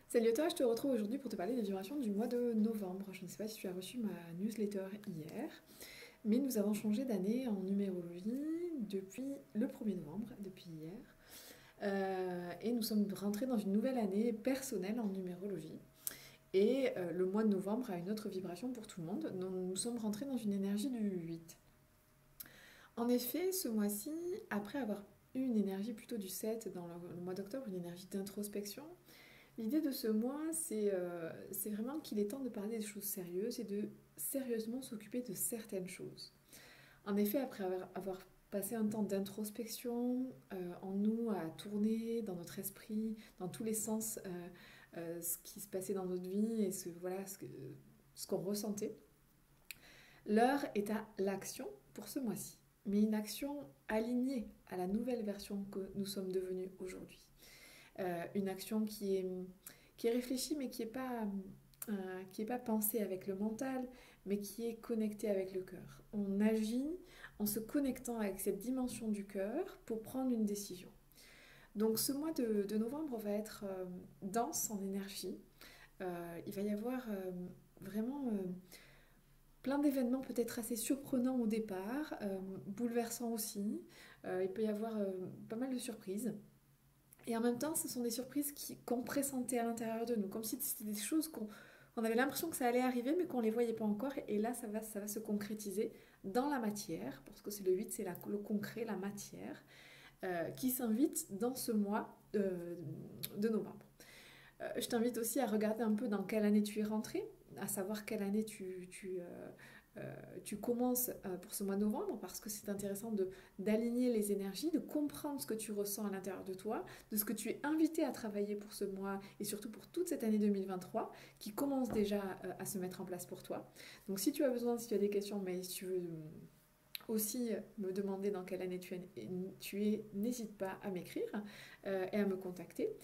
Salut à toi, je te retrouve aujourd'hui pour te parler des vibrations du mois de novembre. Je ne sais pas si tu as reçu ma newsletter hier, mais nous avons changé d'année en numérologie depuis le 1er novembre, depuis hier. Et nous sommes rentrés dans une nouvelle année personnelle en numérologie. Et le mois de novembre a une autre vibration pour tout le monde. Nous sommes rentrés dans une énergie du 8. En effet, ce mois-ci, après avoir eu une énergie plutôt du 7 dans le mois d'octobre, une énergie d'introspection, l'idée de ce mois, c'est vraiment qu'il est temps de parler des choses sérieuses et de sérieusement s'occuper de certaines choses. En effet, après avoir passé un temps d'introspection en nous, à tourner dans notre esprit, dans tous les sens, ce qui se passait dans notre vie et ce qu'on ressentait, l'heure est à l'action pour ce mois-ci, mais une action alignée à la nouvelle version que nous sommes devenus aujourd'hui. Une action qui est réfléchie mais qui est pas pensée avec le mental, mais qui est connectée avec le cœur. On agit en se connectant avec cette dimension du cœur pour prendre une décision. Donc ce mois de novembre va être dense en énergie. Il va y avoir vraiment plein d'événements peut-être assez surprenants au départ, bouleversants aussi. Il peut y avoir pas mal de surprises. Et en même temps, ce sont des surprises qu'on pressentait à l'intérieur de nous, comme si c'était des choses on avait l'impression que ça allait arriver, mais qu'on ne les voyait pas encore. Et là, ça va se concrétiser dans la matière, parce que c'est le 8, c'est le concret, la matière, qui s'invite dans ce mois de novembre. Je t'invite aussi à regarder un peu dans quelle année tu es rentré, à savoir quelle année tu commences pour ce mois de novembre, parce que c'est intéressant d'aligner les énergies, de comprendre ce que tu ressens à l'intérieur de toi, de ce que tu es invité à travailler pour ce mois et surtout pour toute cette année 2023 qui commence déjà à se mettre en place pour toi. Donc si tu as besoin, si tu as des questions, mais si tu veux aussi me demander dans quelle année tu es, n'hésite pas à m'écrire et à me contacter.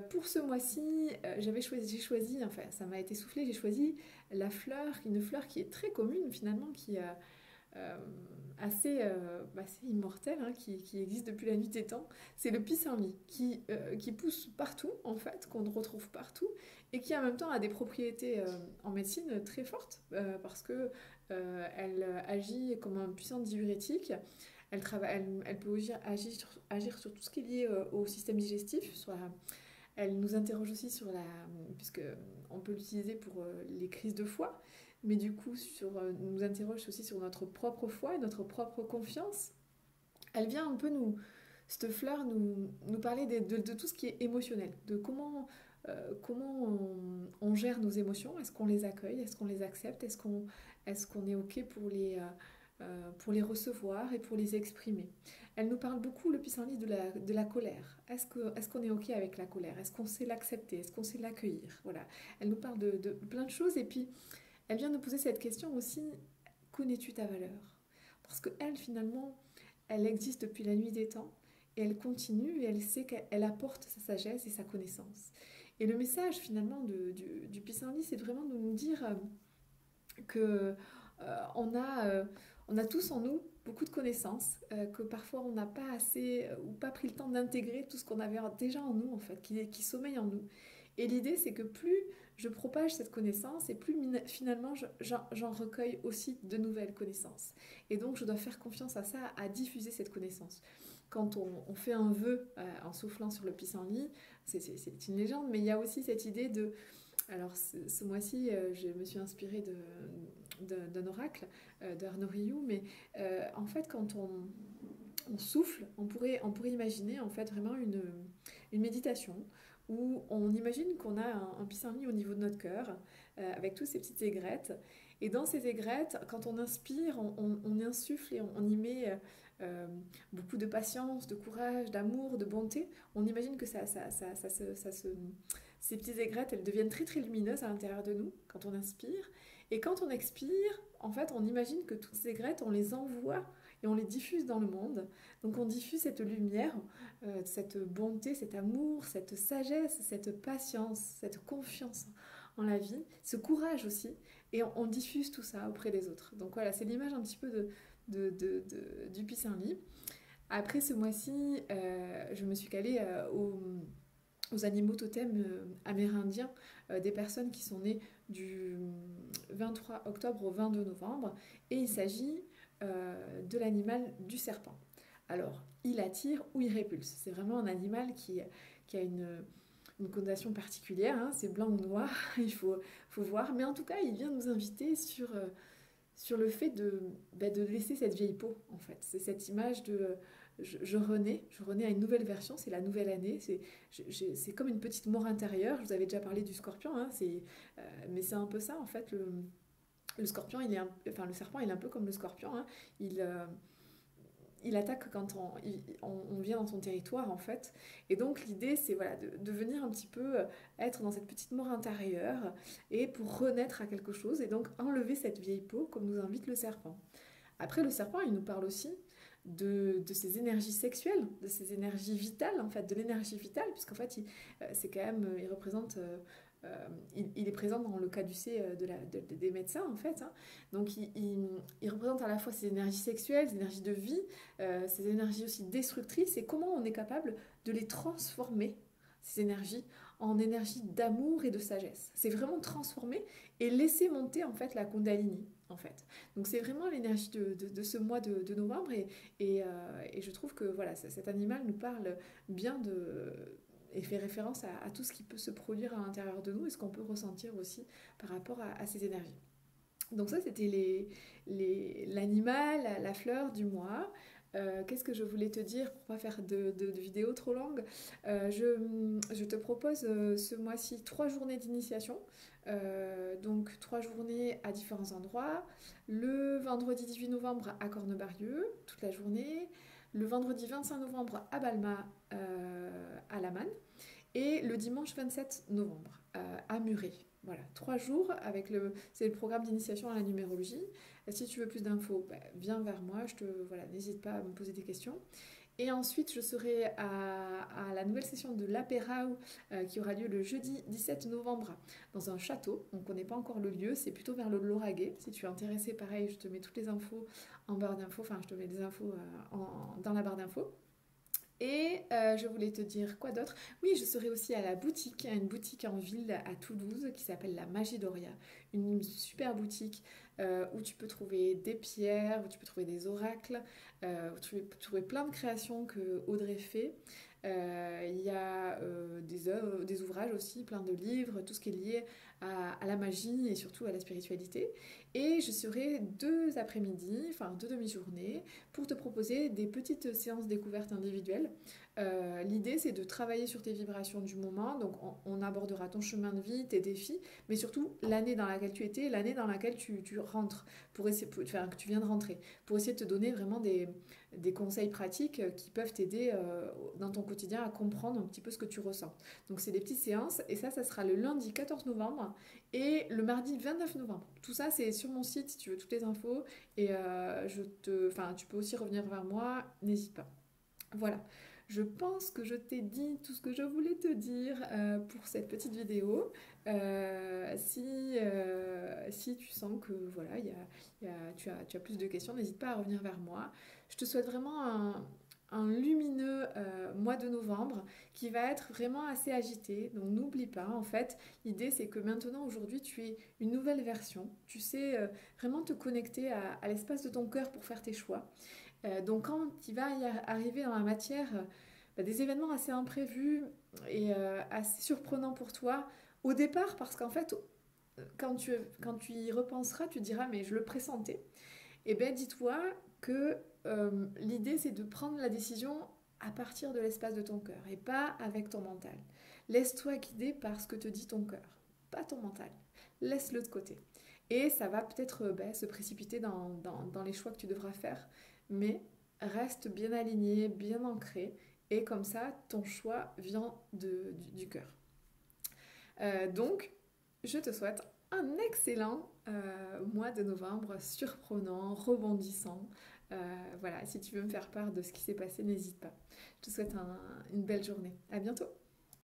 Pour ce mois-ci, j'ai choisi, enfin ça m'a été soufflé, j'ai choisi une fleur qui est très commune finalement, qui est assez immortelle, hein, qui existe depuis la nuit des temps. C'est le pissenlit qui pousse partout en fait, qu'on retrouve partout et qui en même temps a des propriétés en médecine très fortes parce que elle agit comme un puissant diurétique. Elle peut aussi agir sur tout ce qui est lié au système digestif, elle nous interroge aussi puisque on peut l'utiliser pour les crises de foie, mais du coup nous interroge aussi sur notre propre foi et notre propre confiance. Elle vient un peu cette fleur nous parler de tout ce qui est émotionnel, de comment on gère nos émotions, est-ce qu'on les accueille, est-ce qu'on les accepte, est-ce qu'on est OK pour les recevoir et pour les exprimer. Elle nous parle beaucoup, le pissenlit, de la colère. Est-ce qu'on est OK avec la colère? Est-ce qu'on sait l'accepter? Est-ce qu'on sait l'accueillir? Voilà. Elle nous parle de plein de choses et puis elle vient nous poser cette question aussi, connais-tu ta valeur? Parce qu'elle, finalement, elle existe depuis la nuit des temps et elle continue et elle sait qu'elle apporte sa sagesse et sa connaissance. Et le message, finalement, du pissenlit, c'est vraiment de nous dire que on a tous en nous beaucoup de connaissances, que parfois on n'a pas assez ou pas pris le temps d'intégrer tout ce qu'on avait déjà en nous, en fait, qui sommeille en nous. Et l'idée, c'est que plus je propage cette connaissance et plus finalement j'en recueille aussi de nouvelles connaissances. Et donc je dois faire confiance à ça, à diffuser cette connaissance. Quand on fait un vœu en soufflant sur le pissenlit, c'est une légende, mais il y a aussi cette idée de alors ce mois-ci, je me suis inspirée d'un oracle d'Arnaud Rioux, mais en fait quand on souffle, on pourrait imaginer en fait vraiment une méditation où on imagine qu'on a un pissenlit au niveau de notre cœur avec toutes ces petites aigrettes. Et dans ces aigrettes, quand on inspire, on insuffle et on y met beaucoup de patience, de courage, d'amour, de bonté. On imagine que ces petites aigrettes, elles deviennent très très lumineuses à l'intérieur de nous quand on inspire. Et quand on expire, en fait, on imagine que toutes ces aigrettes, on les envoie et on les diffuse dans le monde. Donc on diffuse cette lumière, cette bonté, cet amour, cette sagesse, cette patience, cette confiance en la vie, ce courage aussi, et on diffuse tout ça auprès des autres. Donc voilà, c'est l'image un petit peu du pissenlit. Après ce mois-ci, je me suis calée aux animaux totems amérindiens, des personnes qui sont nées du 23 octobre au 22 novembre, et il s'agit de l'animal du serpent. Alors, il attire ou il répulse. C'est vraiment un animal qui a une connotation particulière, hein, c'est blanc ou noir, faut voir, mais en tout cas, il vient nous inviter sur le fait de laisser cette vieille peau, en fait. C'est cette image de je renais à une nouvelle version, c'est la nouvelle année, c'est comme une petite mort intérieure. Je vous avais déjà parlé du scorpion, hein, mais c'est un peu ça, en fait. Le scorpion, enfin le serpent, il est un peu comme le scorpion, hein. Il, euh, il attaque quand on vient dans son territoire, en fait. Et donc l'idée, c'est voilà, de venir un petit peu être dans cette petite mort intérieure et pour renaître à quelque chose et donc enlever cette vieille peau comme nous invite le serpent. Après, le serpent, il nous parle aussi de ses énergies sexuelles, de ses énergies vitales, en fait, de l'énergie vitale, puisqu'en fait, c'est quand même, il représente, il est présent dans le caducée des médecins, en fait, hein. Donc, il représente à la fois ses énergies sexuelles, ses énergies de vie, ses énergies aussi destructrices, et comment on est capable de les transformer, ces énergies, en énergie d'amour et de sagesse. C'est vraiment transformer et laisser monter, en fait, la Kundalini, en fait. Donc c'est vraiment l'énergie de ce mois de novembre et je trouve que voilà, cet animal nous parle bien et fait référence à tout ce qui peut se produire à l'intérieur de nous et ce qu'on peut ressentir aussi par rapport à ces énergies. Donc ça, c'était l'animal, la fleur du mois. Qu'est-ce que je voulais te dire pour pas faire de vidéos trop longues? Je te propose ce mois-ci 3 journées d'initiation. Donc 3 journées à différents endroits. Le vendredi 18 novembre à Cornebarieux, toute la journée. Le vendredi 25 novembre à Balma, à La Manne. Et le dimanche 27 novembre à Muret. Voilà, 3 jours c'est le programme d'initiation à la numérologie. Si tu veux plus d'infos, viens vers moi, voilà, n'hésite pas à me poser des questions. Et ensuite, je serai à la nouvelle session de l'Apérao qui aura lieu le jeudi 17 novembre dans un château. On ne connaît pas encore le lieu, c'est plutôt vers le Lauragais. Si tu es intéressé, pareil, je te mets toutes les infos en barre d'infos, enfin je te mets des infos dans la barre d'infos. Et je voulais te dire quoi d'autre? Oui, je serai aussi à la boutique, une boutique en ville à Toulouse qui s'appelle la Magie Doria. Une super boutique où tu peux trouver des pierres, où tu peux trouver des oracles, où tu peux trouver plein de créations que Audrey fait. Il y a des œuvres, des ouvrages aussi, plein de livres, tout ce qui est lié à la magie et surtout à la spiritualité. Et je serai 2 après-midi, enfin 2 demi-journées, pour te proposer des petites séances découvertes individuelles. L'idée, c'est de travailler sur tes vibrations du moment. Donc, on abordera ton chemin de vie, tes défis, mais surtout l'année dans laquelle tu étais, l'année dans laquelle tu rentres, enfin, que tu viens de rentrer, pour essayer de te donner vraiment des conseils pratiques qui peuvent t'aider dans ton quotidien à comprendre un petit peu ce que tu ressens. Donc, c'est des petites séances, et ça sera le lundi 14 novembre et le mardi 29 novembre. Tout ça, c'est sur mon site si tu veux toutes les infos, et tu peux aussi revenir vers moi, n'hésite pas. Voilà, je pense que je t'ai dit tout ce que je voulais te dire pour cette petite vidéo. Si tu sens que voilà, tu as plus de questions, n'hésite pas à revenir vers moi. Je te souhaite vraiment un lumineux mois de novembre qui va être vraiment assez agité. Donc n'oublie pas, en fait, l'idée c'est que maintenant, aujourd'hui, tu es une nouvelle version. Tu sais vraiment te connecter à l'espace de ton cœur pour faire tes choix. Donc quand il va y arriver dans la matière des événements assez imprévus et assez surprenants pour toi, au départ, parce qu'en fait, quand tu y repenseras, tu te diras, mais je le pressentais. Et bien dis-toi que l'idée, c'est de prendre la décision à partir de l'espace de ton cœur et pas avec ton mental. Laisse-toi guider par ce que te dit ton cœur, pas ton mental. Laisse-le de côté. Et ça va peut-être se précipiter dans les choix que tu devras faire, mais reste bien aligné, bien ancré, et comme ça, ton choix vient du cœur. Donc, je te souhaite un excellent mois de novembre, surprenant, rebondissant. Voilà, si tu veux me faire part de ce qui s'est passé, n'hésite pas. Je te souhaite une belle journée. À bientôt.